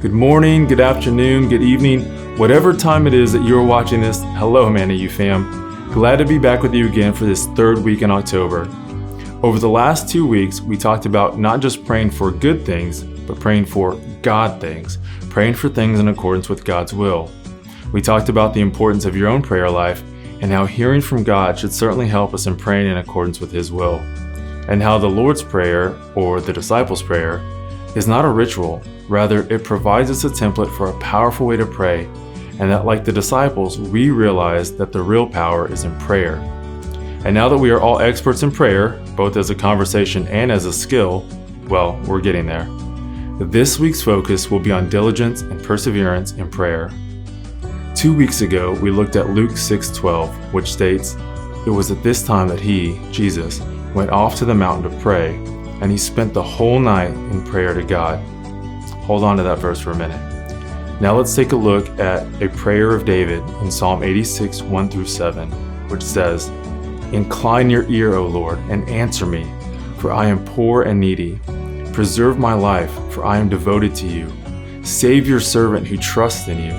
Good morning, good afternoon, good evening, whatever time it is that you're watching this. Hello, Man of You fam. Glad to be back with you again for this third week in October. Over the last 2 weeks, we talked about not just praying for good things, but praying for God things, praying for things in accordance with God's will. We talked about the importance of your own prayer life and how hearing from God should certainly help us in praying in accordance with His will, and how the Lord's Prayer, or the disciples' prayer, is not a ritual. Rather, it provides us a template for a powerful way to pray, and that like the disciples, we realize that the real power is in prayer. And now that we are all experts in prayer, both as a conversation and as a skill, well, we're getting there. This week's focus will be on diligence and perseverance in prayer. 2 weeks ago, we looked at Luke 6:12, which states, "It was at this time that He, Jesus, went off to the mountain to pray, and He spent the whole night in prayer to God." Hold on to that verse for a minute. Now let's take a look at a prayer of David in Psalm 86, 1-7, which says, "Incline your ear, O Lord, and answer me, for I am poor and needy. Preserve my life, for I am devoted to you. Save your servant who trusts in you.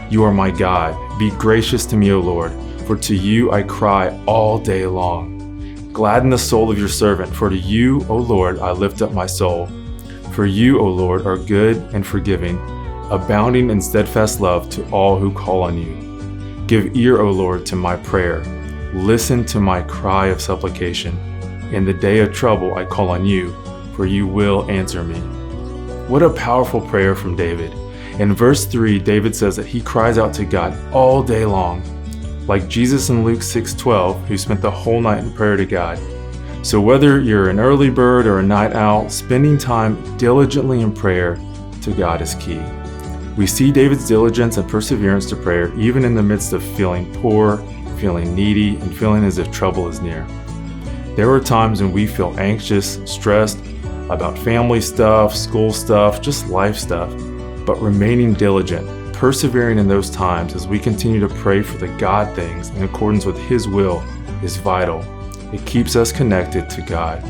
You are my God. Be gracious to me, O Lord, for to you I cry all day long. Gladden the soul of your servant, for to you, O Lord, I lift up my soul. For you, O Lord, are good and forgiving, abounding in steadfast love to all who call on you. Give ear, O Lord, to my prayer. Listen to my cry of supplication. In the day of trouble I call on you, for you will answer me." What a powerful prayer from David. In verse 3, David says that he cries out to God all day long, like Jesus in Luke 6:12, who spent the whole night in prayer to God. So whether you're an early bird or a night owl, spending time diligently in prayer to God is key. We see David's diligence and perseverance to prayer even in the midst of feeling poor, feeling needy, and feeling as if trouble is near. There are times when we feel anxious, stressed about family stuff, school stuff, just life stuff, but remaining diligent, persevering in those times as we continue to pray for the God things in accordance with His will is vital. It keeps us connected to God.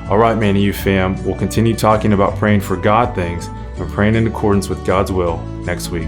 All right, Man of You fam, we'll continue talking about praying for God things and praying in accordance with God's will next week.